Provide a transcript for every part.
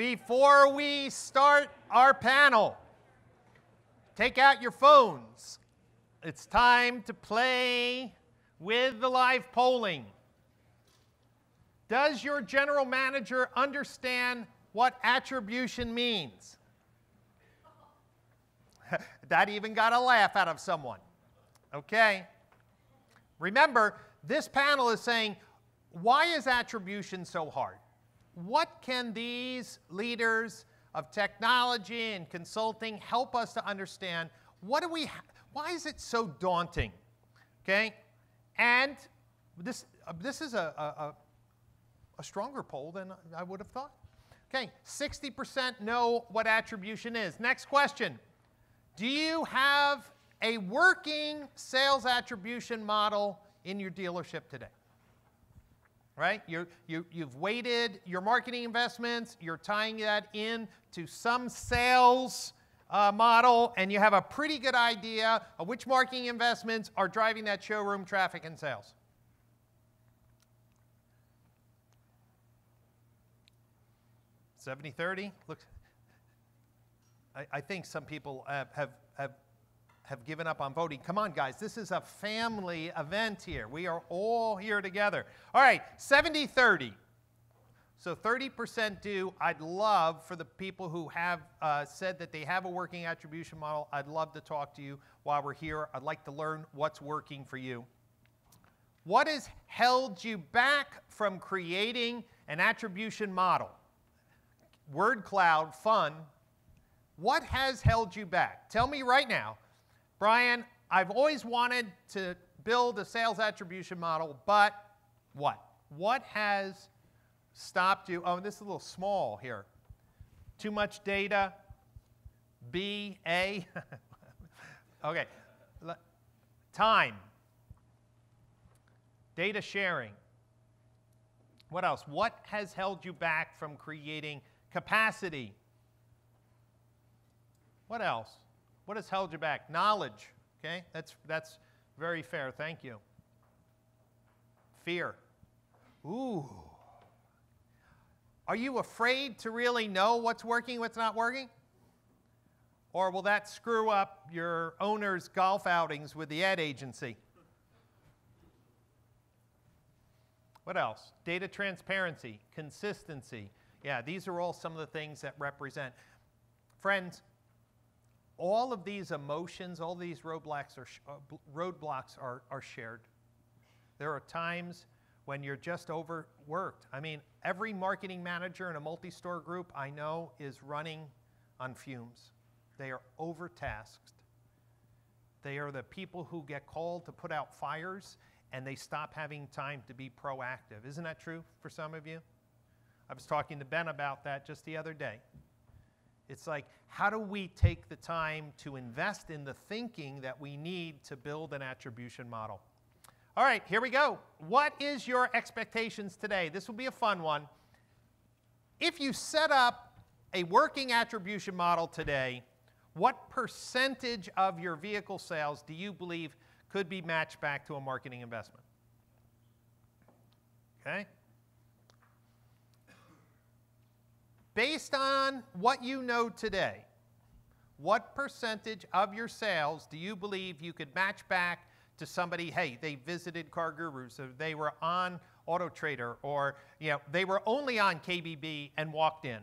Before we start our panel, take out your phones. It's time to play with the live polling. Does your general manager understand what attribution means? That even got a laugh out of someone. Okay. Remember, this panel is saying, why is attribution so hard? What can these leaders of technology and consulting help us to understand? Why is it so daunting? Okay. And this is a stronger poll than I would have thought. Okay, 60% know what attribution is. Next question. Do you have a working sales attribution model in your dealership today? Right? You've weighted your marketing investments, you're tying that in to some sales model, and you have a pretty good idea of which marketing investments are driving that showroom traffic and sales. $70-30? Look, I think some people have given up on voting. Come on, guys. This is a family event here. We are all here together. All right, 70-30. So 30% do. I'd love for the people who have said that they have a working attribution model, I'd love to talk to you while we're here. I'd like to learn what's working for you. What has held you back from creating an attribution model? Word cloud, fun. What has held you back? Tell me right now. Brian, I've always wanted to build a sales attribution model, but what? What has stopped you? Oh, this is a little small here. Too much data. B, A. Okay. Time. Data sharing. What else? What has held you back from creating capacity? What else? What has held you back? Knowledge. Okay, that's very fair. Thank you. Fear. Ooh. Are you afraid to really know what's working, what's not working? Or will that screw up your owner's golf outings with the ad agency? What else? Data transparency, consistency. Yeah, these are all some of the things that represent. Friends, all of these emotions, all these roadblocks are shared. There are times when you're just overworked. I mean, every marketing manager in a multi-store group I know is running on fumes. They are overtasked. They are the people who get called to put out fires and they stop having time to be proactive. Isn't that true for some of you? I was talking to Ben about that just the other day. It's like, how do we take the time to invest in the thinking that we need to build an attribution model? All right, here we go. What is your expectations today? This will be a fun one. If you set up a working attribution model today, what percentage of your vehicle sales do you believe could be matched back to a marketing investment? Okay? Based on what you know today, what percentage of your sales do you believe you could match back to somebody, hey, they visited Car Gurus, or they were on Auto Trader, or they were only on KBB and walked in,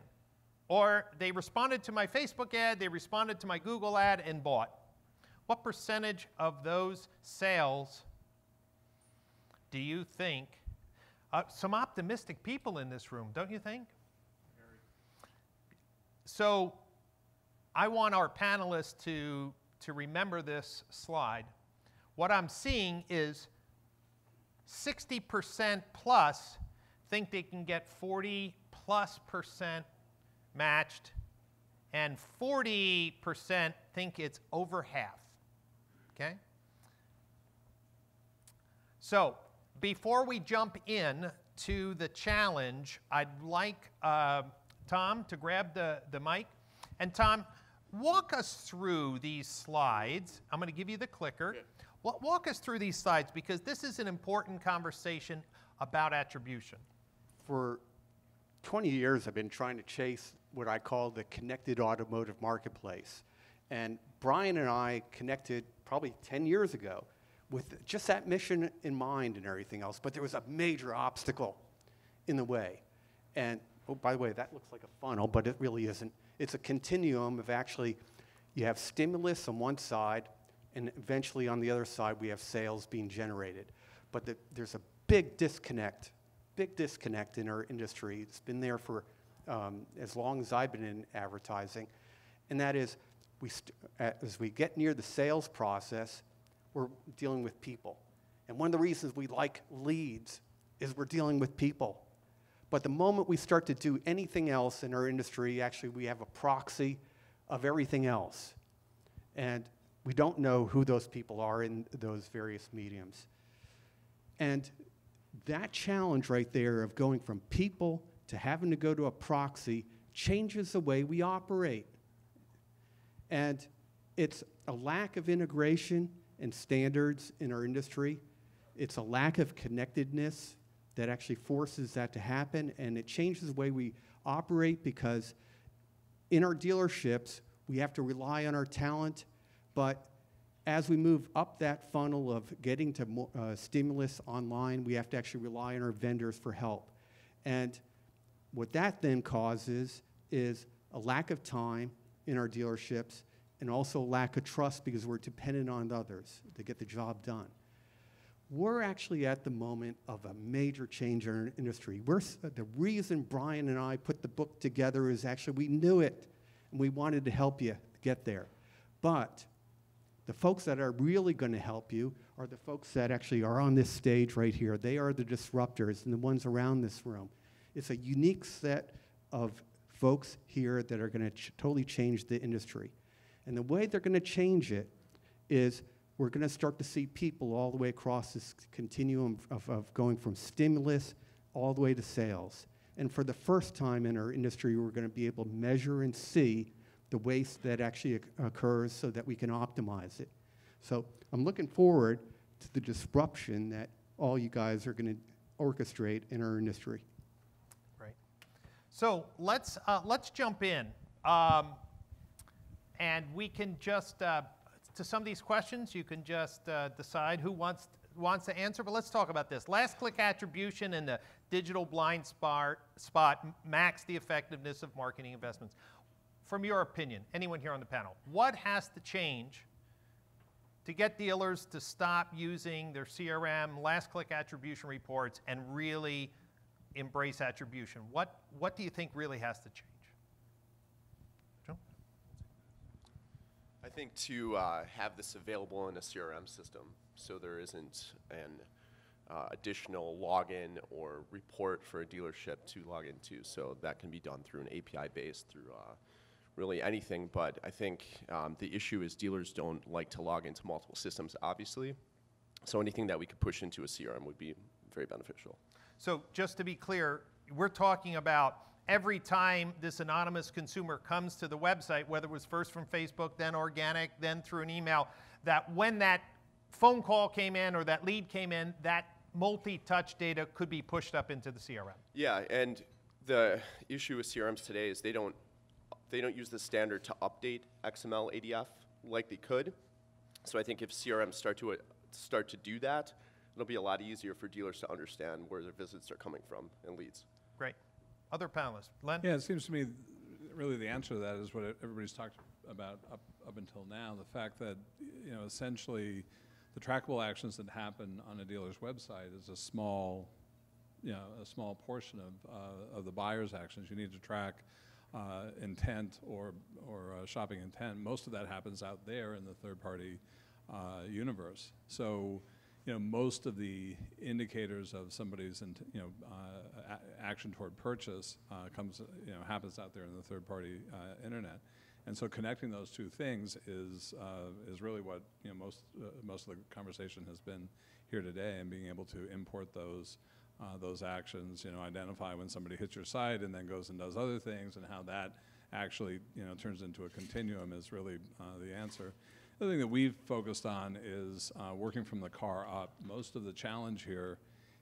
or they responded to my Facebook ad, they responded to my Google ad and bought. What percentage of those sales do you think? Some optimistic people in this room, don't you think? So I want our panelists to remember this slide. What I'm seeing is 60% plus think they can get 40+% matched, and 40% think it's over half. Okay? So before we jump in to the challenge, I'd like Tom to grab the mic. And Tom, walk us through these slides. I'm going to give you the clicker. Yeah. Walk us through these slides, because this is an important conversation about attribution. For 20 years I've been trying to chase what I call the connected automotive marketplace. And Brian and I connected probably 10 years ago with just that mission in mind and everything else, but there was a major obstacle in the way. And, oh, by the way, that looks like a funnel, but it really isn't. It's a continuum of actually, you have stimulus on one side, and eventually on the other side we have sales being generated. But there's a big disconnect in our industry. It's been there for as long as I've been in advertising, and that is, as we get near the sales process, we're dealing with people. And one of the reasons we like leads is we're dealing with people. But the moment we start to do anything else in our industry, actually we have a proxy of everything else. And we don't know who those people are in those various mediums. And that challenge right there of going from people to having to go to a proxy changes the way we operate. And it's a lack of integration and standards in our industry. It's a lack of connectedness that actually forces that to happen, and it changes the way we operate, because in our dealerships, we have to rely on our talent, but as we move up that funnel of getting to stimulus online, we have to actually rely on our vendors for help. And what that then causes is a lack of time in our dealerships, and also a lack of trust, because we're dependent on others to get the job done. We're actually at the moment of a major change in our industry. The reason Brian and I put the book together is actually we knew it, and we wanted to help you get there. But the folks that are really going to help you are the folks that actually are on this stage right here. They are the disruptors and the ones around this room. It's a unique set of folks here that are going to totally change the industry. And the way they're going to change it is we're going to start to see people all the way across this continuum of going from stimulus all the way to sales. And for the first time in our industry, we're going to be able to measure and see the waste that actually occurs so that we can optimize it. So I'm looking forward to the disruption that all you guys are going to orchestrate in our industry. Right. So let's jump in. And we can just, to some of these questions, you can just decide who wants to answer. But let's talk about this. Last-click attribution and the digital blind spot max the effectiveness of marketing investments. From your opinion, anyone here on the panel, what has to change to get dealers to stop using their CRM, last-click attribution reports, and really embrace attribution? What do you think really has to change? I think to have this available in a CRM system, so there isn't an additional login or report for a dealership to log into. So that can be done through an API based, through really anything. But I think the issue is dealers don't like to log into multiple systems, obviously. So anything that we could push into a CRM would be very beneficial. So just to be clear, we're talking about every time this anonymous consumer comes to the website, whether it was first from Facebook, then organic, then through an email, that when that phone call came in or that lead came in, that multi-touch data could be pushed up into the CRM. Yeah, and the issue with CRMs today is they don't use the standard to update XML ADF like they could. So I think if CRMs start to do that, it'll be a lot easier for dealers to understand where their visits are coming from and leads. Great. Other panelists. Len? Yeah, it seems to me really the answer to that is what everybody's talked about up until now, the fact that, you know, essentially the trackable actions that happen on a dealer's website is a small portion of the buyer's actions. You need to track intent or shopping intent. Most of that happens out there in the third-party universe. So, you know, most of the indicators of somebody's, action toward purchase happens out there in the third-party internet, and so connecting those two things is really what most of the conversation has been here today, and being able to import those actions, identify when somebody hits your site and then goes and does other things, and how that actually turns into a continuum is really the answer. The other thing that we've focused on is working from the car up. Most of the challenge here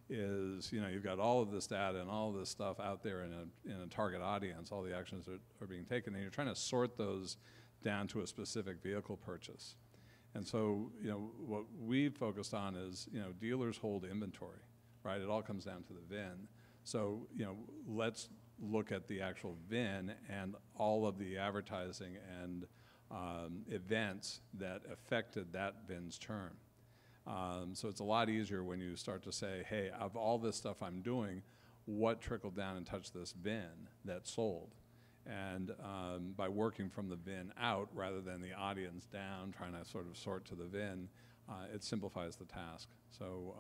is, you know, you've got all of this data and all of this stuff out there in a target audience, all the actions that are being taken, and you're trying to sort those down to a specific vehicle purchase. And so, you know, what we've focused on is, you know, dealers hold inventory, right? It all comes down to the VIN. So, you know, let's look at the actual VIN and all of the advertising and events that affected that VIN's term. So it's a lot easier when you start to say, hey, of all this stuff I'm doing, what trickled down and touched this VIN that sold? And by working from the VIN out rather than the audience down, trying to sort of sort to the VIN, it simplifies the task. So,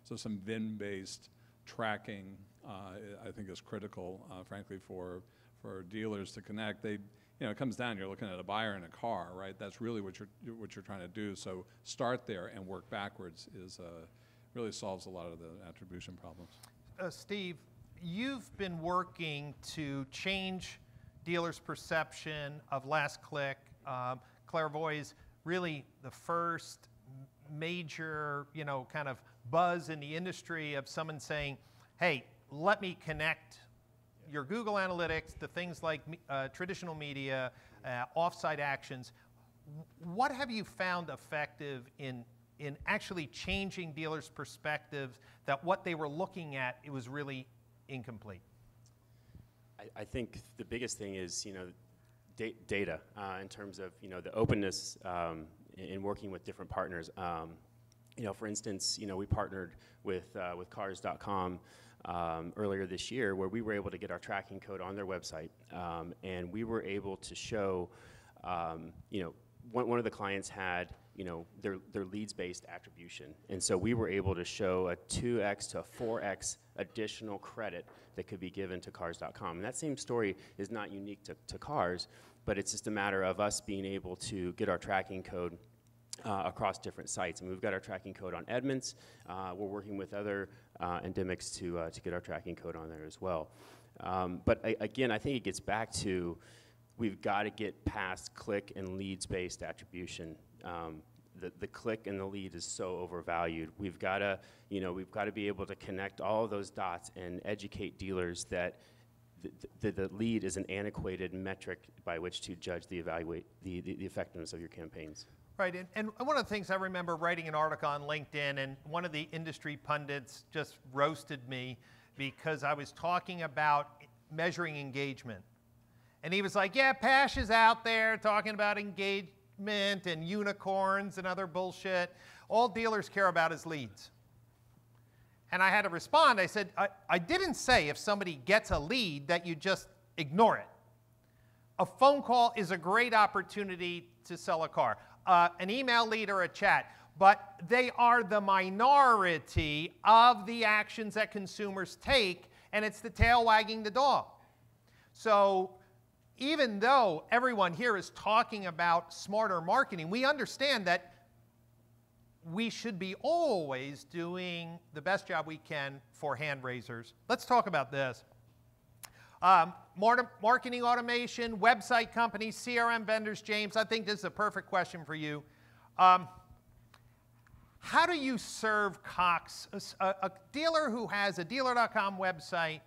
so some VIN-based tracking, I think, is critical, frankly, for dealers to connect. They, you know, it comes down, you're looking at a buyer in a car, right? That's really what you're trying to do. So start there and work backwards really solves a lot of the attribution problems. Steve, you've been working to change dealers' perception of Lastclick. Clairvoy is really the first major, you know, kind of buzz in the industry of someone saying, hey, let me connect your Google Analytics to things like traditional media, offsite actions. What have you found effective in actually changing dealers' perspectives that what they were looking at, it was really incomplete? I think the biggest thing is, you know, data in terms of, you know, the openness in working with different partners. You know, for instance, you know, we partnered with Cars.com earlier this year, where we were able to get our tracking code on their website, and we were able to show, you know, one of the clients had, you know, their leads-based attribution, and so we were able to show a 2x to a 4x additional credit that could be given to Cars.com. And that same story is not unique to Cars, but it's just a matter of us being able to get our tracking code across different sites. And we've got our tracking code on Edmunds. We're working with other endemics to get our tracking code on there as well. But again, I think it gets back to we've got to get past click and leads-based attribution. The click and the lead is so overvalued. We've got to, you know, we've got to be able to connect all of those dots and educate dealers that the lead is an antiquated metric by which to judge the effectiveness of your campaigns. Right, and one of the things I remember writing an article on LinkedIn, and one of the industry pundits just roasted me because I was talking about measuring engagement. And he was like, yeah, Pash is out there talking about engagement and unicorns and other bullshit. All dealers care about is leads. And I had to respond. I said, I didn't say if somebody gets a lead that you just ignore it. A phone call is a great opportunity to sell a car. An email lead or a chat, but they are the minority of the actions that consumers take, and it's the tail wagging the dog. So even though everyone here is talking about smarter marketing, we understand that we should be always doing the best job we can for hand raisers. Let's talk about this. Marketing automation, website companies, CRM vendors. James, I think this is a perfect question for you. How do you serve Coxs, a dealer who has a dealer.com website,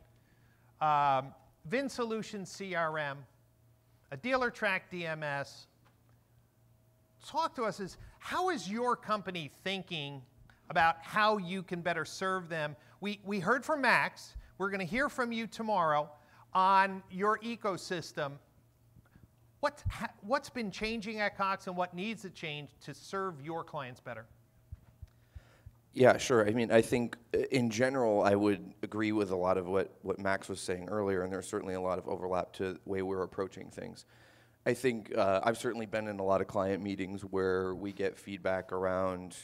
VIN Solution CRM, a DealerTrack DMS? Talk to us. How is your company thinking about how you can better serve them? We heard from Max. We're going to hear from you tomorrow on your ecosystem. What's been changing at Coxs and what needs to change to serve your clients better? Yeah, sure. I mean, I think in general, I would agree with a lot of what Max was saying earlier, and there's certainly a lot of overlap to the way we're approaching things. I think I've certainly been in a lot of client meetings where we get feedback around,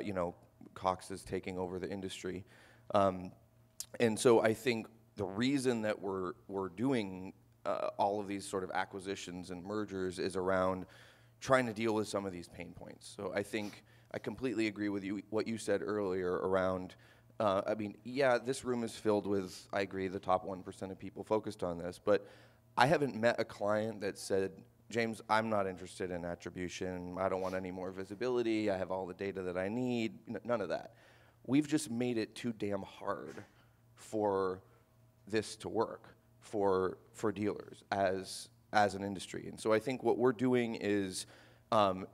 you know, Coxs is taking over the industry. And so I think the reason that we're doing all of these sort of acquisitions and mergers is around trying to deal with some of these pain points. So I think I completely agree with you, what you said earlier around, I mean, yeah, this room is filled with, I agree, the top 1% of people focused on this, but I haven't met a client that said, James, I'm not interested in attribution, I don't want any more visibility, I have all the data that I need, none of that. we've just made it too damn hard for this to work for dealers as an industry. And so I think what we're doing is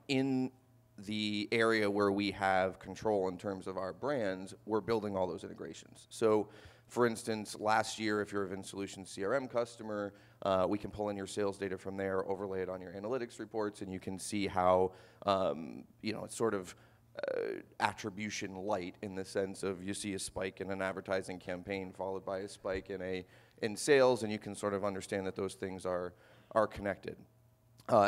in the area where we have control in terms of our brands, we're building all those integrations. So for instance, last year, if you're a VinSolutions CRM customer, we can pull in your sales data from there, overlay it on your analytics reports, and you can see how, it's sort of attribution light in the sense of you see a spike in an advertising campaign followed by a spike in sales, and you can sort of understand that those things are connected.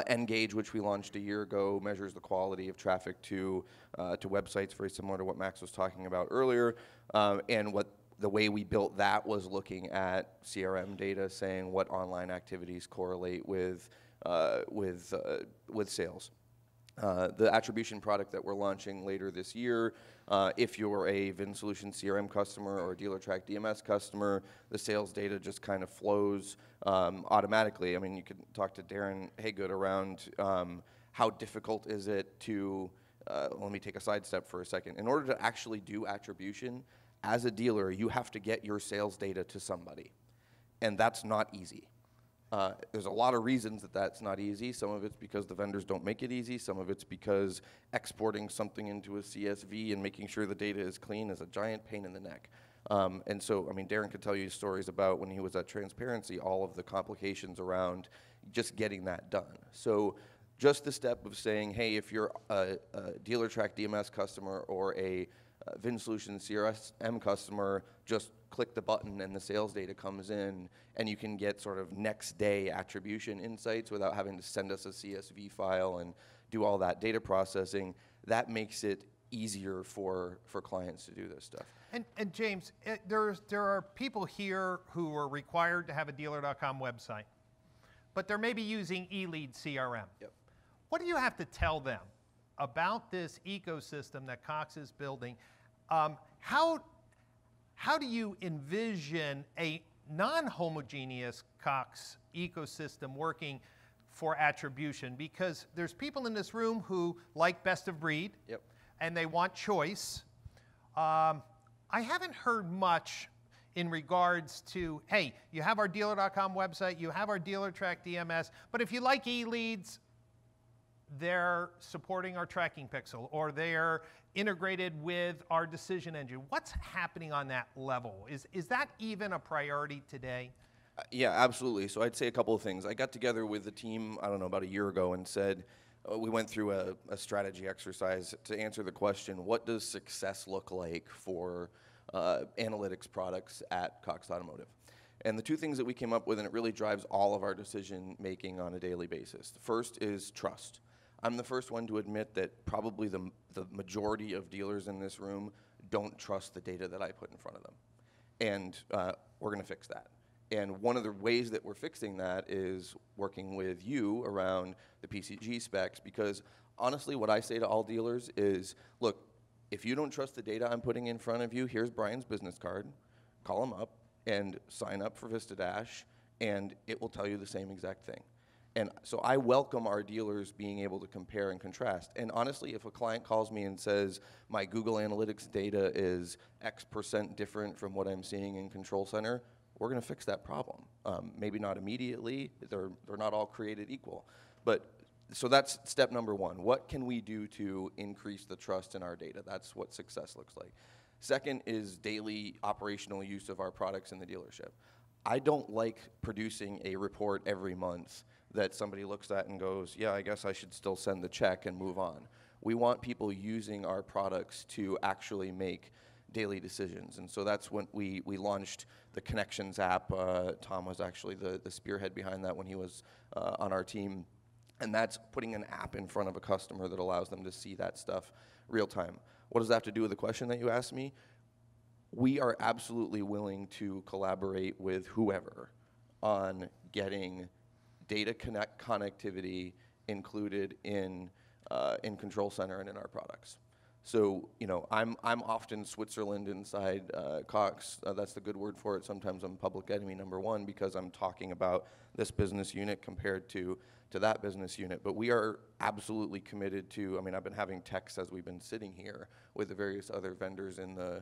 Engage, which we launched a year ago, measures the quality of traffic to websites, very similar to what Max was talking about earlier, and the way we built that was looking at CRM data, saying what online activities correlate with sales. The attribution product that we're launching later this year, if you're a VinSolutions CRM customer or a DealerTrack DMS customer, the sales data just kind of flows automatically. I mean, you can talk to Darren Haygood around how difficult is it to, let me take a sidestep for a second. In order to actually do attribution, as a dealer, you have to get your sales data to somebody, and that's not easy. There's a lot of reasons that that's not easy. Some of it's because the vendors don't make it easy. Some of it's because exporting something into a CSV and making sure the data is clean is a giant pain in the neck. And so, I mean, Darren could tell you stories about when he was at Transparency, all of the complications around just getting that done. So just the step of saying, hey, if you're a DealerTrack DMS customer or a VinSolutions CRM customer, just click the button and the sales data comes in, and you can get sort of next day attribution insights without having to send us a CSV file and do all that data processing. That makes it easier for clients to do this stuff. And James, there are people here who are required to have a dealer.com website, but they're maybe using eLead CRM. Yep. What do you have to tell them about this ecosystem that Cox is building? How do you envision a non-homogeneous Cox ecosystem working for attribution? Because there's people in this room who like best of breed, Yep. and they want choice. I haven't heard much in regards to, hey, you have our dealer.com website, you have our DealerTrack DMS, but if you like eLeads, they're supporting our tracking pixel, or they're integrated with our decision engine. What's happening on that level? Is that even a priority today? Yeah, absolutely. So I'd say a couple of things. I got together with the team, I don't know, about a year ago and said, we went through a strategy exercise to answer the question, what does success look like for analytics products at Cox Automotive? And the two things that we came up with, and it really drives all of our decision making on a daily basis. The first is trust. I'm the first one to admit that probably the majority of dealers in this room don't trust the data that I put in front of them. And we're going to fix that. And one of the ways that we're fixing that is working with you around the PCG specs, because honestly, what I say to all dealers is, look, if you don't trust the data I'm putting in front of you, here's Brian's business card. Call him up and sign up for VistaDash, and it will tell you the same exact thing. And so I welcome our dealers being able to compare and contrast. And honestly, if a client calls me and says, my Google Analytics data is X% different from what I'm seeing in Control Center, we're going to fix that problem. Maybe not immediately. They're not all created equal. But so that's step number one. What can we do to increase the trust in our data? That's what success looks like. Second is daily operational use of our products in the dealership. I don't like producing a report every month that somebody looks at and goes, yeah, I guess I should still send the check and move on. We want people using our products to actually make daily decisions. And so that's when we launched the Connections app. Tom was actually the spearhead behind that when he was on our team. And that's putting an app in front of a customer that allows them to see that stuff real time. What does that have to do with the question that you asked me? We are absolutely willing to collaborate with whoever on getting data connectivity included in Control Center and in our products. So, you know, I'm often Switzerland inside Coxs. That's the good word for it. Sometimes I'm public enemy number one because I'm talking about this business unit compared to that business unit. But we are absolutely committed to, I mean, I've been having texts as we've been sitting here with the various other vendors in the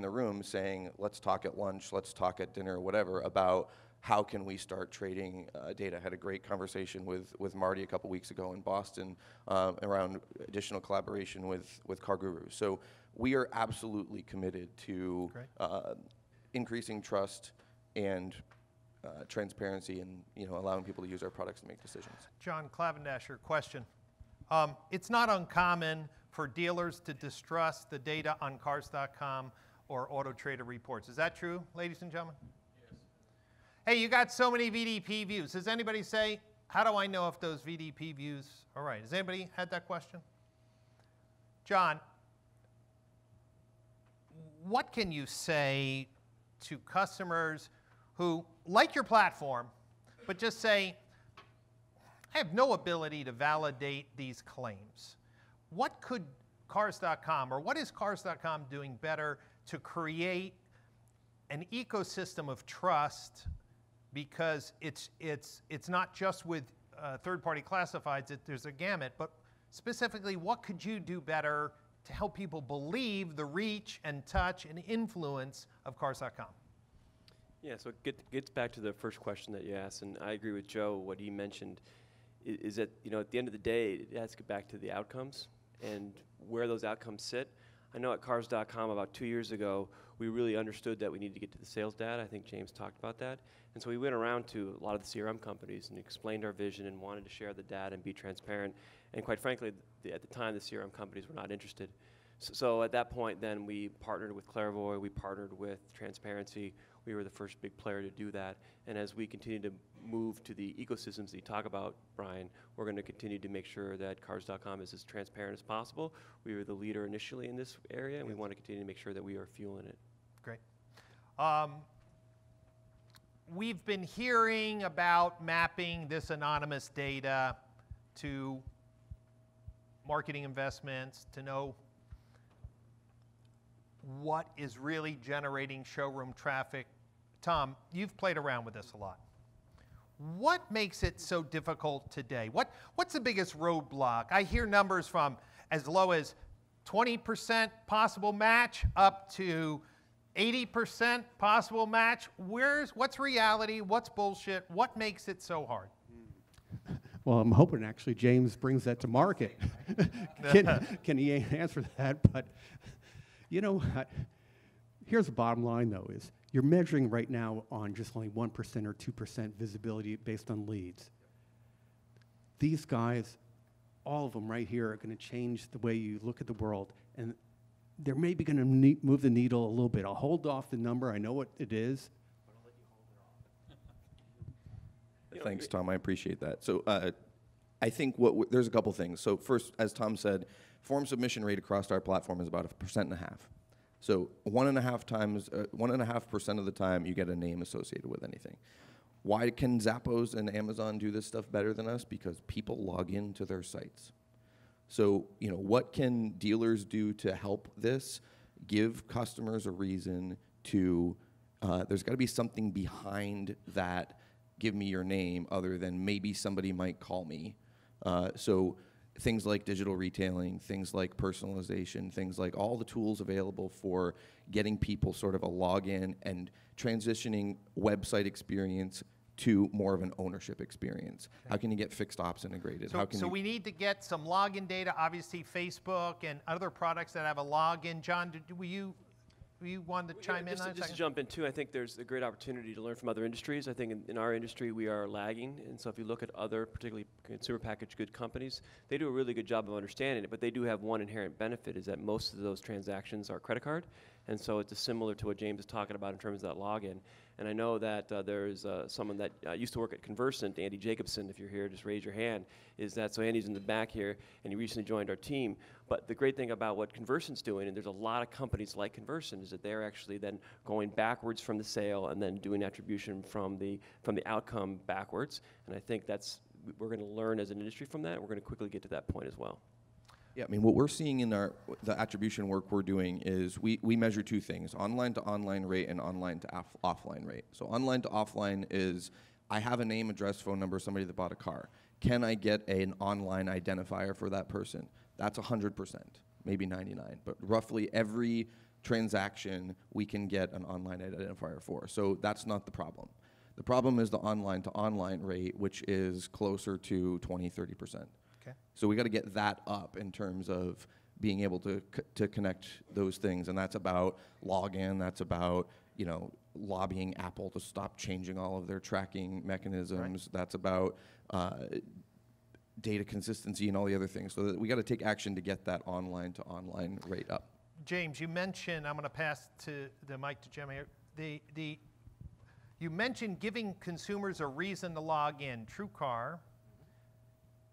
room saying, let's talk at lunch, let's talk at dinner, whatever, about how can we start trading data. I had a great conversation with Marty a couple weeks ago in Boston around additional collaboration with CarGurus. So we are absolutely committed to increasing trust and transparency and, you know, allowing people to use our products to make decisions. John Clavendasher, question. It's not uncommon for dealers to distrust the data on Cars.com or Auto Trader reports. Is that true, ladies and gentlemen? Hey, you got so many VDP views. Does anybody say, how do I know if those VDP views are right? Has anybody had that question? John, what can you say to customers who like your platform, but just say, I have no ability to validate these claims? What could Cars.com, or what is Cars.com doing better to create an ecosystem of trust? Because it's not just with third-party classifieds, there's a gamut, but specifically, what could you do better to help people believe the reach and touch and influence of Cars.com? Yeah, so it gets back to the first question that you asked, and I agree with Joe. What he mentioned is that, you know, at the end of the day, it has to get back to the outcomes and where those outcomes sit. I know at Cars.com about 2 years ago, we really understood that we needed to get to the sales data. I think James talked about that. And so we went around to a lot of the CRM companies and explained our vision and wanted to share the data and be transparent. And quite frankly, at the time, the CRM companies were not interested. So at that point, then we partnered with Clairvoy, we partnered with Transparency. We were the first big player to do that. And as we continue to move to the ecosystems that you talk about, Brian, we're going to continue to make sure that Cars.com is as transparent as possible. We were the leader initially in this area, and we want to continue to make sure that we are fueling it. Great. We've been hearing about mapping this anonymous data to marketing investments to know what is really generating showroom traffic. Tom, you've played around with this a lot. What makes it so difficult today? What's the biggest roadblock? I hear numbers from as low as 20% possible match up to 80% possible match. What's reality? What's bullshit? What makes it so hard? Well, I'm hoping actually James brings that to market. Can he answer that? But you know what? Here's the bottom line, though, is you're measuring right now on just only 1% or 2% visibility based on leads. These guys, all of them right here, are going to change the way you look at the world, and they're maybe going to move the needle a little bit. I'll hold off the number. I know what it is. Thanks, Tom. I appreciate that. So I think there's a couple things. So first, as Tom said, form submission rate across our platform is about 1.5%. So 1.5% of the time you get a name associated with anything. Why can Zappos and Amazon do this stuff better than us? Because people log into their sites. So, you know, what can dealers do to help this? Give customers a reason to, there's got to be something behind that, give me your name, other than maybe somebody might call me. So things like digital retailing, things like personalization, things like all the tools available for getting people sort of a login and transitioning website experience to more of an ownership experience. Okay. How can you get fixed ops integrated? So we need to get some login data, obviously Facebook and other products that have a login. John, were you wanted to chime in on just to jump in too, I think there's a great opportunity to learn from other industries. I think in our industry we are lagging, and so if you look at other, particularly consumer packaged good companies, they do a really good job of understanding it, but they do have one inherent benefit, is that most of those transactions are credit card, and so it's similar to what James is talking about in terms of that login. And I know that there's someone that used to work at Conversant, Andy Jacobson. If you're here, just raise your hand. So Andy's in the back here, and he recently joined our team. But the great thing about what Conversant's doing, and there's a lot of companies like Conversant, is that they're actually then going backwards from the sale and then doing attribution from the outcome backwards. And I think we're going to learn as an industry from that. We're going to quickly get to that point as well. Yeah, I mean, what we're seeing in the attribution work we're doing is we measure two things: online to online rate and online to offline rate. So online to offline is, I have a name, address, phone number, somebody that bought a car. Can I get an online identifier for that person? That's 100%, maybe 99, but roughly every transaction we can get an online identifier for. So that's not the problem. The problem is the online to online rate, which is closer to 20, 30%. Okay. So we got to get that up in terms of being able to connect those things, and that's about login. That's about lobbying Apple to stop changing all of their tracking mechanisms. Right. That's about data consistency and all the other things. So that we got to take action to get that online to online rate up. James, you mentioned, I'm going to pass the mic to Jim here. You mentioned giving consumers a reason to log in. TrueCar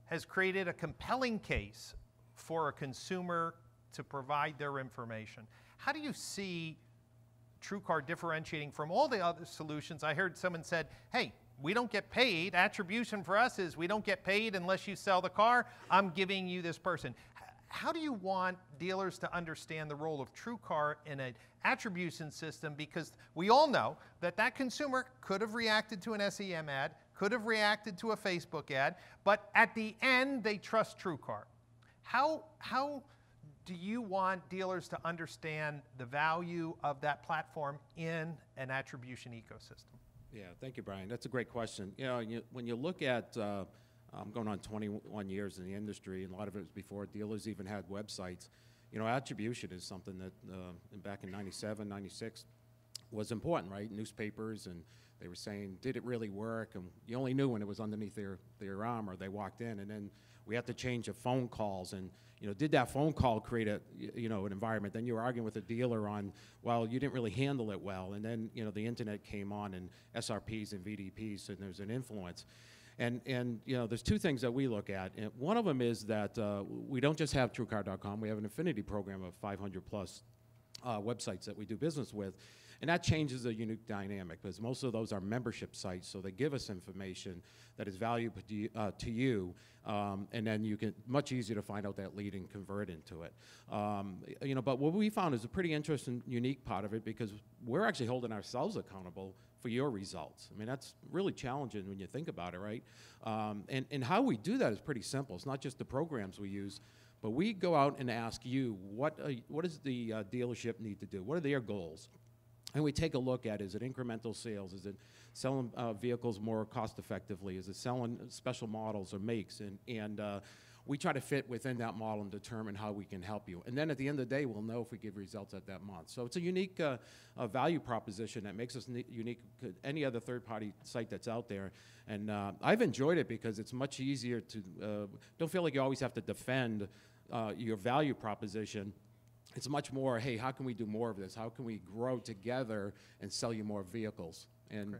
has created a compelling case for a consumer to provide their information. How do you see TrueCar differentiating from all the other solutions? I heard someone said, hey, we don't get paid. Attribution for us is we don't get paid unless you sell the car. I'm giving you this person. How do you want dealers to understand the role of TrueCar in an attribution system? Because we all know that consumer could have reacted to an SEM ad, could have reacted to a Facebook ad, but at the end, they trust TrueCar. How do you want dealers to understand the value of that platform in an attribution ecosystem? Yeah, thank you, Brian. That's a great question. When you look at, I'm going on 21 years in the industry, and a lot of it was before dealers even had websites. Attribution is something that back in 97, 96 was important, right? Newspapers, and they were saying, did it really work? And you only knew when it was underneath their arm or they walked in, and then we had to change the phone calls, and did that phone call create an environment? Then you were arguing with a dealer on, well, you didn't really handle it well, and then the internet came on, and SRPs and VDPs, and there's an influence. And there's two things that we look at. And one of them is that we don't just have TrueCar.com. We have an affinity program of 500 plus websites that we do business with. And that changes a unique dynamic, because most of those are membership sites, so they give us information that is valuable to you, and then you can much easier to find out that lead and convert into it. But what we found is a pretty interesting, unique part of it, because we're actually holding ourselves accountable for your results. I mean, that's really challenging when you think about it, right? And how we do that is pretty simple. It's not just the programs we use, but we go out and ask you, what does the dealership need to do? What are their goals? And we take a look at, is it incremental sales? Is it selling vehicles more cost effectively? Is it selling special models or makes? And we try to fit within that model and determine how we can help you. And then at the end of the day, we'll know if we give results at that month. So it's a unique value proposition that makes us unique to any other third-party site that's out there. And I've enjoyed it because it's much easier to, don't feel like you always have to defend your value proposition. It's much more, hey, how can we do more of this? How can we grow together and sell you more vehicles? And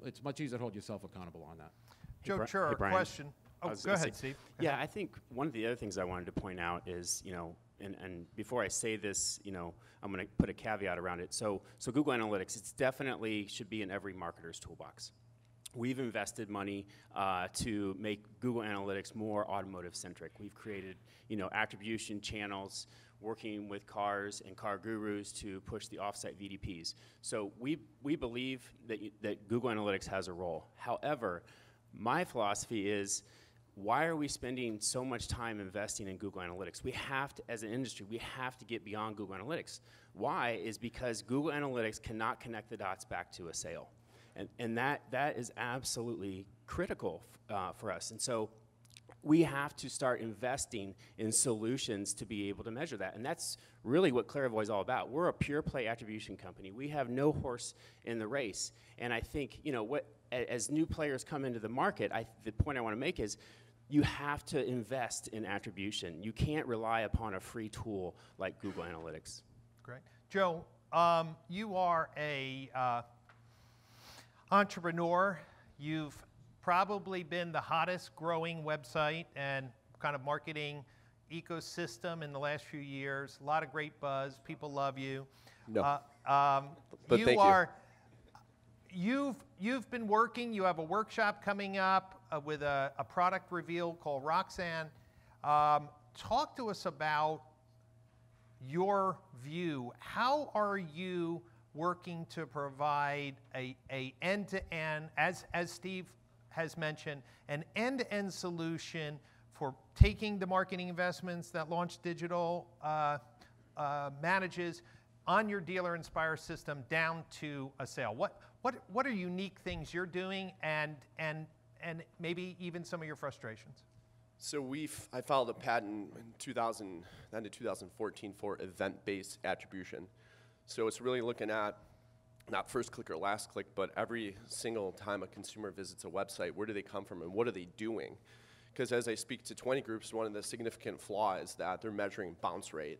it's much easier to hold yourself accountable on that. Joe Chur, question. Oh, go ahead, Steve. Yeah, I think one of the other things I wanted to point out is, and before I say this, I'm going to put a caveat around it. So Google Analytics, it's definitely should be in every marketer's toolbox. We've invested money to make Google Analytics more automotive-centric. We've created, attribution channels, working with cars and car gurus to push the offsite VDPs. So we believe that Google Analytics has a role. However, my philosophy is, why are we spending so much time investing in Google Analytics? We have to, as an industry, we have to get beyond Google Analytics. Why? Is because Google Analytics cannot connect the dots back to a sale. And that is absolutely critical for us. And so we have to start investing in solutions to be able to measure that. And that's really what Clarivoy is all about. We're a pure play attribution company. We have no horse in the race. And I think, as new players come into the market, the point I want to make is you have to invest in attribution. You can't rely upon a free tool like Google Analytics. Great. Joe, you are a entrepreneur. You've probably been the hottest growing website and kind of marketing ecosystem in the last few years. A lot of great buzz. People love you. No. But you've been working. You have a workshop coming up with a product reveal called Roxanne. talk to us about your view. How are you working to provide a end-to-end, as Steve has mentioned, an end-to-end solution for taking the marketing investments that Launch Digital manages on your Dealer Inspire system down to a sale? What are unique things you're doing, and maybe even some of your frustrations? So I filed a patent in 2014 for event-based attribution. So it's really looking at not first click or last click, but every single time a consumer visits a website, where do they come from and what are they doing? Because as I speak to 20 groups, one of the significant flaws is that they're measuring bounce rate.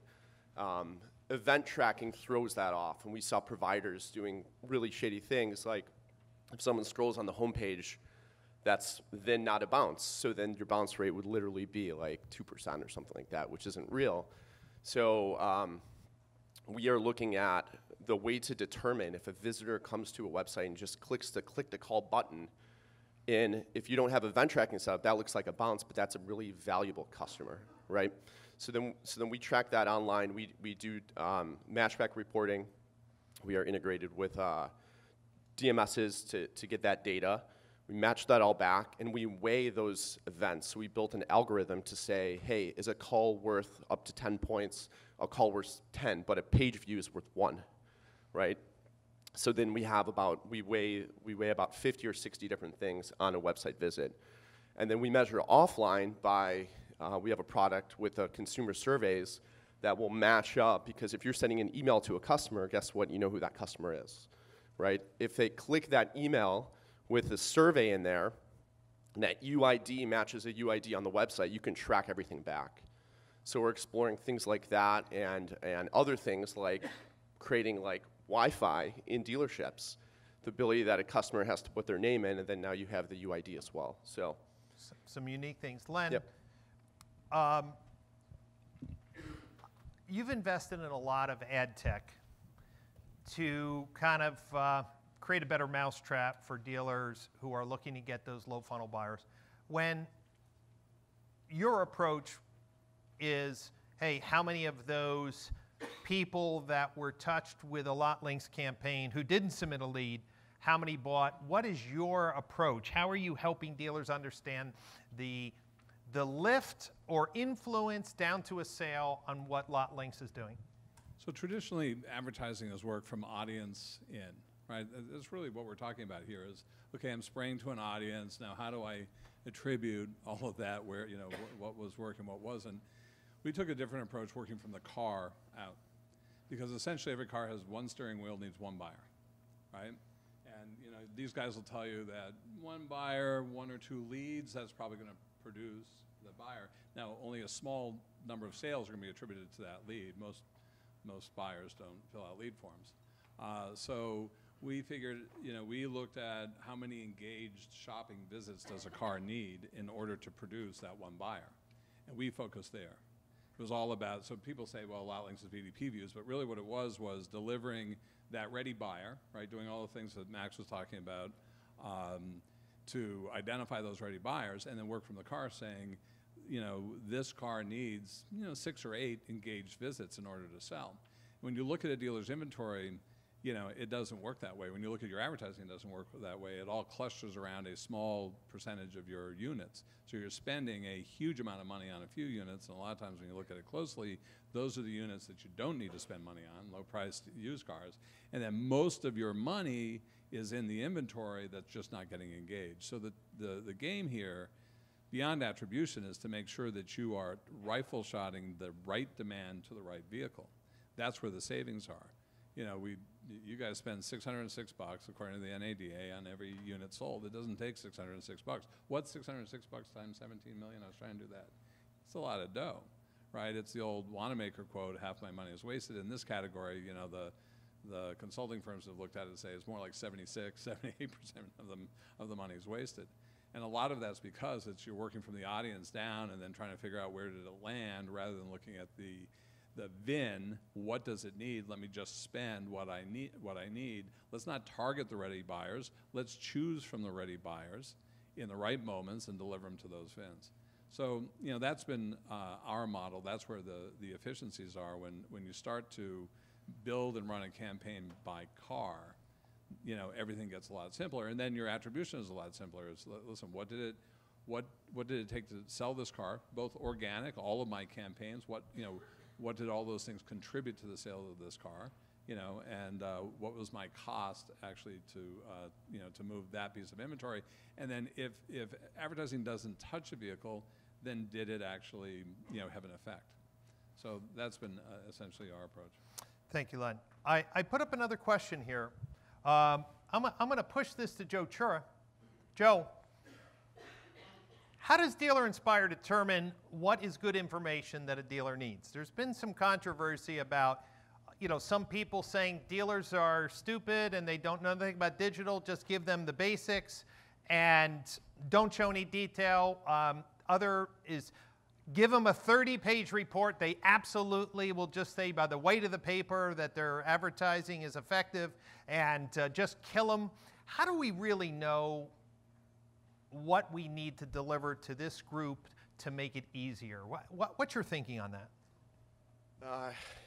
Event tracking throws that off, and we saw providers doing really shady things, like if someone scrolls on the homepage, that's then not a bounce. So then your bounce rate would literally be like 2% or something like that, which isn't real. So we are looking at the way to determine if a visitor comes to a website and just clicks the click to call button. And if you don't have event tracking set up, that looks like a bounce, but that's a really valuable customer, right? So then we track that online. We do matchback reporting. We are integrated with DMSs to get that data. We match that all back, and we weigh those events. So we built an algorithm to say, hey, is a call worth up to 10 points? A call worth 10, but a page view is worth 1, right? So then we weigh about 50 or 60 different things on a website visit. And then we measure offline by, we have a product with consumer surveys that will match up, because if you're sending an email to a customer, guess what? You know who that customer is, right? If they click that email with a survey in there, and that UID matches a UID on the website, you can track everything back. So we're exploring things like that, and other things like creating like Wi-Fi in dealerships, the ability that a customer has to put their name in, and then now you have the UID as well. So some unique things. Len, yep. You've invested in a lot of ad tech to kind of create a better mousetrap for dealers who are looking to get those low funnel buyers. When your approach is, hey, how many of those people that were touched with a Lotlinx campaign who didn't submit a lead, how many bought? What is your approach? How are you helping dealers understand the lift or influence down to a sale on what Lotlinx is doing? So traditionally, advertising has worked from audience in, right? That's really what we're talking about here is, okay, I'm spraying to an audience. Now, how do I attribute all of that, where, you know, what was working, what wasn't? We took a different approach working from the car out, because essentially every car has one steering wheel, needs one buyer, right? And, you know, these guys will tell you that one buyer, 1 or 2 leads, that's probably going to produce the buyer. Now, only a small number of sales are going to be attributed to that lead. Most buyers don't fill out lead forms. So we figured, you know, we looked at how many engaged shopping visits does a car need in order to produce that one buyer. And we focused there. It was all about, so people say, well, Lotlinx is VDP views, but really what it was delivering that ready buyer, right, doing all the things that Max was talking about, to identify those ready buyers, and then work from the car saying, you know, this car needs, you know, 6 or 8 engaged visits in order to sell. When you look at a dealer's inventory, you know, it doesn't work that way. When you look at your advertising, it doesn't work that way. It all clusters around a small percentage of your units. So you're spending a huge amount of money on a few units, and a lot of times when you look at it closely, those are the units that you don't need to spend money on, low-priced used cars. And then most of your money is in the inventory that's just not getting engaged. So the game here, beyond attribution, is to make sure that you are rifle shotting the right demand to the right vehicle. That's where the savings are. You know, you guys spend $606 according to the NADA on every unit sold. It doesn't take $606. What's $606 times 17 million? I was trying to do that. It's a lot of dough, right? It's the old Wanamaker quote, half my money is wasted. In this category, you know, the consulting firms have looked at it and say it's more like 76, 78% of the money is wasted. And a lot of that's because you're working from the audience down and then trying to figure out where did it land, rather than looking at the VIN, what does it need? Let me just spend what I need. Let's not target the ready buyers. Let's choose from the ready buyers in the right moments and deliver them to those VINs. So, you know, that's been our model. That's where the efficiencies are when you start to build and run a campaign by car. You know, everything gets a lot simpler, and then your attribution is a lot simpler. It's, listen, what did it take to sell this car? Both organic, all of my campaigns. What did all those things contribute to the sale of this car? You know, and what was my cost actually to move that piece of inventory? And then if advertising doesn't touch a vehicle, then did it actually have an effect? So that's been essentially our approach. Thank you, Len. I put up another question here. I'm going to push this to Joe Chura. Joe, how does Dealer Inspire determine what is good information that a dealer needs? There's been some controversy about, some people saying dealers are stupid and they don't know anything about digital, just give them the basics and don't show any detail. Other is give them a 30-page report. They absolutely will just say by the weight of the paper that their advertising is effective and just kill them. How do we really know what we need to deliver to this group to make it easier? What's your thinking on that?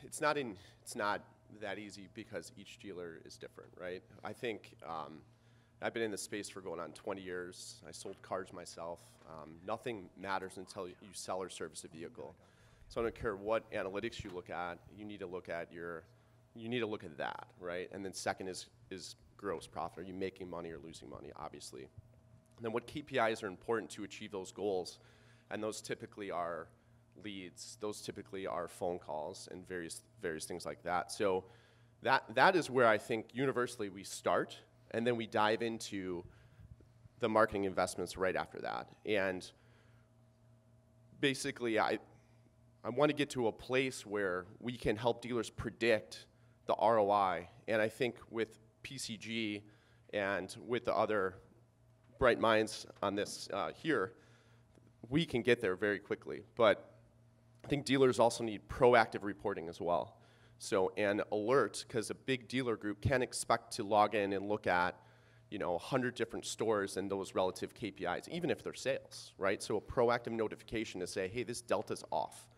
It's not that easy because each dealer is different, right? I think I've been in this space for going on 20 years. I sold cars myself. Nothing matters until you sell or service a vehicle. So I don't care what analytics you look at. You need to look at that, right? And then second is gross profit. Are you making money or losing money? Obviously. And then what KPIs are important to achieve those goals? And those typically are leads. Those typically are phone calls and various things like that. So that is where I think universally we start, and then we dive into the marketing investments right after that. And basically, I want to get to a place where we can help dealers predict the ROI. And I think with PCG and with the other bright minds on this here, we can get there very quickly. But I think dealers also need proactive reporting as well. So an alert, because a big dealer group can expect to log in and look at 100 different stores and those relative KPIs, even if they're sales, right? So a proactive notification to say, hey, this delta's off.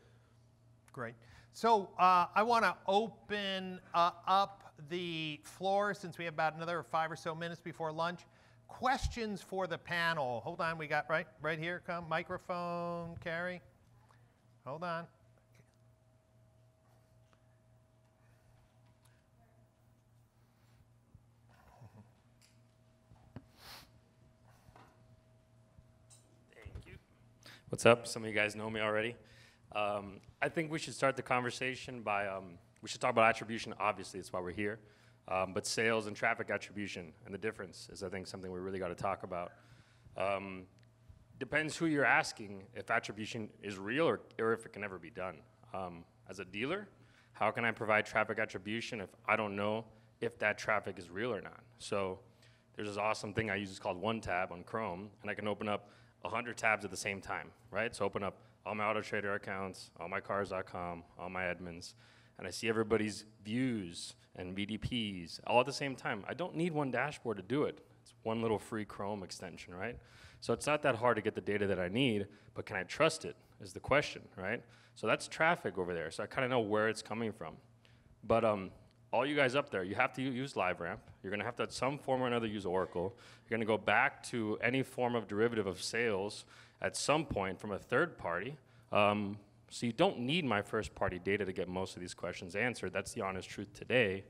Great. So I want to open up the floor since we have about another 5 or so minutes before lunch. Questions for the panel. Hold on, we got right here, come, microphone, Carrie. Hold on. Thank you. What's up? Some of you guys know me already. I think we should start the conversation by, we should talk about attribution, obviously, that's why we're here. But sales and traffic attribution and the difference is, I think, something we really got to talk about. Depends who you're asking if attribution is real or if it can ever be done. As a dealer, how can I provide traffic attribution if I don't know if that traffic is real or not? So there's this awesome thing I use, it's called One Tab on Chrome, and I can open up 100 tabs at the same time, right? So open up all my AutoTrader accounts, all my Cars.com, all my admins, and I see everybody's views and VDPs all at the same time. I don't need one dashboard to do it. It's one little free Chrome extension, right? So it's not that hard to get the data that I need, but can I trust it is the question, right? So that's traffic over there. So I kind of know where it's coming from. But all you guys up there, you have to use LiveRamp. You're going to have to, at some form or another, use Oracle. You're going to go back to any form of derivative of sales at some point from a third party. So you don't need my first-party data to get most of these questions answered. That's the honest truth today.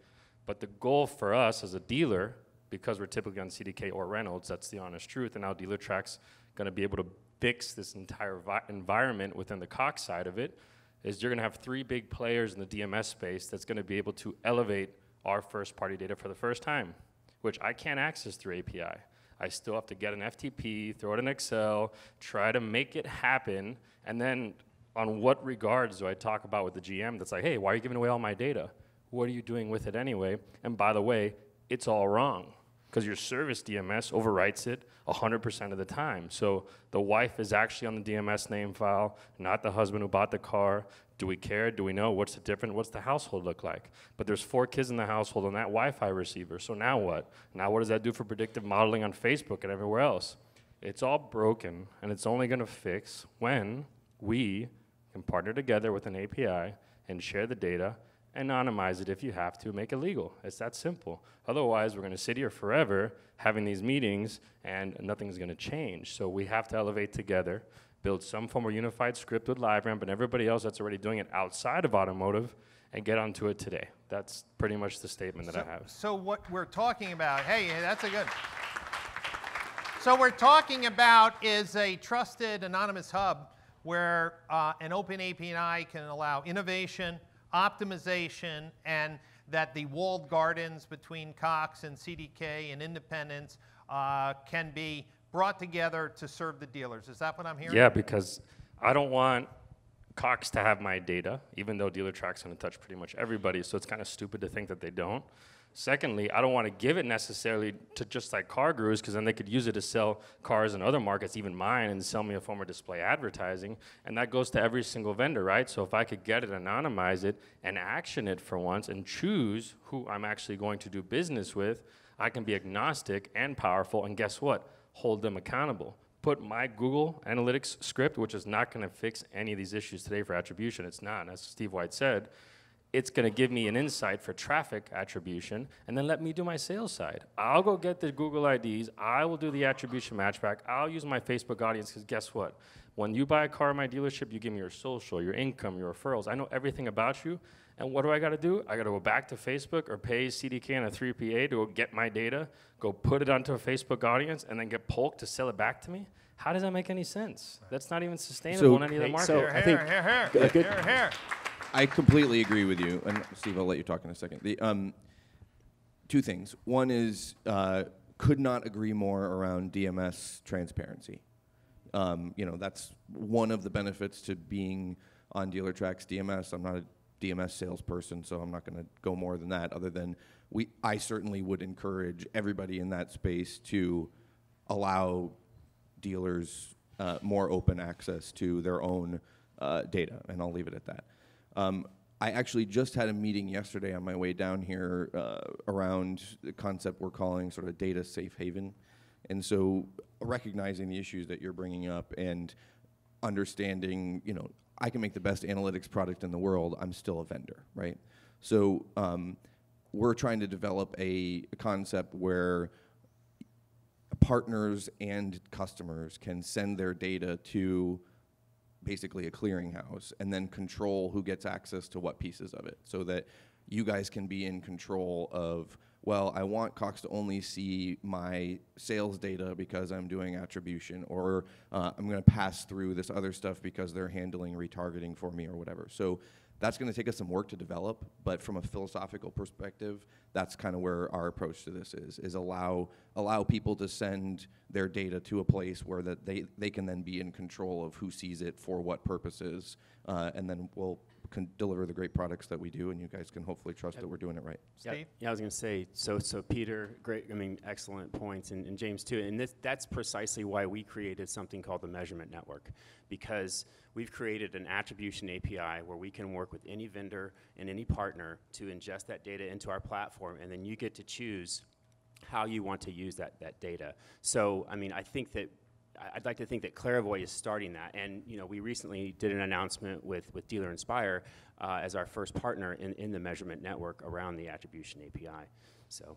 But the goal for us as a dealer, because we're typically on CDK or Reynolds, that's the honest truth, and now DealerTrack's going to be able to fix this entire environment within the Cox side of it, is you're going to have 3 big players in the DMS space that's going to be able to elevate our first-party data for the first time, which I can't access through API. I still have to get an FTP, throw it in Excel, try to make it happen, and then on what regards do I talk about with the GM that's like, hey, why are you giving away all my data? What are you doing with it anyway? And by the way, it's all wrong because your service DMS overwrites it 100% of the time. So the wife is actually on the DMS name file, not the husband who bought the car. Do we care? Do we know? What's the difference? What's the household look like? But there's 4 kids in the household on that Wi-Fi receiver. So now what? Now what does that do for predictive modeling on Facebook and everywhere else? It's all broken, and it's only going to fix when we can partner together with an API and share the data, anonymize it if you have to, make it legal. It's that simple. Otherwise, we're going to sit here forever having these meetings, and nothing's going to change. So we have to elevate together, build some form of unified script with LiveRamp and everybody else that's already doing it outside of automotive, and get onto it today. That's pretty much the statement that I have. So what we're talking about, hey, that's a good. So what we're talking about is a trusted anonymous hub where an open API can allow innovation, optimization, and that the walled gardens between Coxs and CDK and independents can be brought together to serve the dealers. Is that what I'm hearing? Yeah, because I don't want Coxs to have my data, even though DealerTrack's going to touch pretty much everybody, so it's kind of stupid to think that they don't. Secondly, I don't want to give it necessarily to just like car gurus, because then they could use it to sell cars in other markets, even mine, and sell me a form of display advertising. And that goes to every single vendor, right? So if I could get it, anonymize it, and action it for once, and choose who I'm actually going to do business with, I can be agnostic and powerful, and guess what? Hold them accountable. Put my Google Analytics script, which is not going to fix any of these issues today for attribution. It's not, as Steve White said. It's going to give me an insight for traffic attribution, and then let me do my sales side. I'll go get the Google IDs. I will do the attribution matchback. I'll use my Facebook audience, because guess what? When you buy a car in my dealership, you give me your social, your income, your referrals. I know everything about you, and what do I got to do? I got to go back to Facebook or pay CDK and a 3PA to go get my data, go put it onto a Facebook audience, and then get Polk to sell it back to me? How does that make any sense? That's not even sustainable in any other market. So I think Here. I completely agree with you, and Steve, I'll let you talk in a second. The, two things. One is, could not agree more around DMS transparency. That's one of the benefits to being on DealerTrack's DMS. I'm not a DMS salesperson, so I'm not going to go more than that, other than I certainly would encourage everybody in that space to allow dealers more open access to their own data, and I'll leave it at that. I actually just had a meeting yesterday on my way down here around the concept we're calling sort of data safe haven. And so recognizing the issues that you're bringing up and understanding, I can make the best analytics product in the world, I'm still a vendor, right? So we're trying to develop a concept where partners and customers can send their data to basically a clearinghouse and then control who gets access to what pieces of it, so that you guys can be in control of, well, I want Cox to only see my sales data because I'm doing attribution, or I'm going to pass through this other stuff because they're handling retargeting for me or whatever. So that's going to take us some work to develop, but from a philosophical perspective, that's kind of where our approach to this is allow people to send their data to a place where that they can then be in control of who sees it for what purposes, and then we'll deliver the great products that we do, and you guys can hopefully trust that we're doing it right. Steve? Yeah, I was going to say, so Peter, great, excellent points, and James too, and that's precisely why we created something called the Measurement Network, because we've created an attribution API where we can work with any vendor and any partner to ingest that data into our platform, and then you get to choose how you want to use that data. So, I think that I'd like to think that Clairvoy is starting that, and we recently did an announcement with Dealer Inspire as our first partner in the Measurement Network around the Attribution API. So,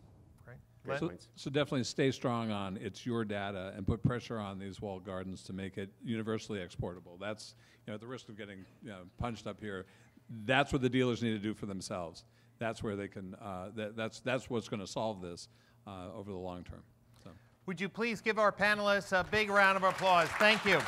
great points. So definitely stay strong on it's your data and put pressure on these walled gardens to make it universally exportable. That's, at the risk of getting punched up here, that's what the dealers need to do for themselves. That's where they can, that's what's going to solve this over the long term. So. Would you please give our panelists a big round of applause? Thank you.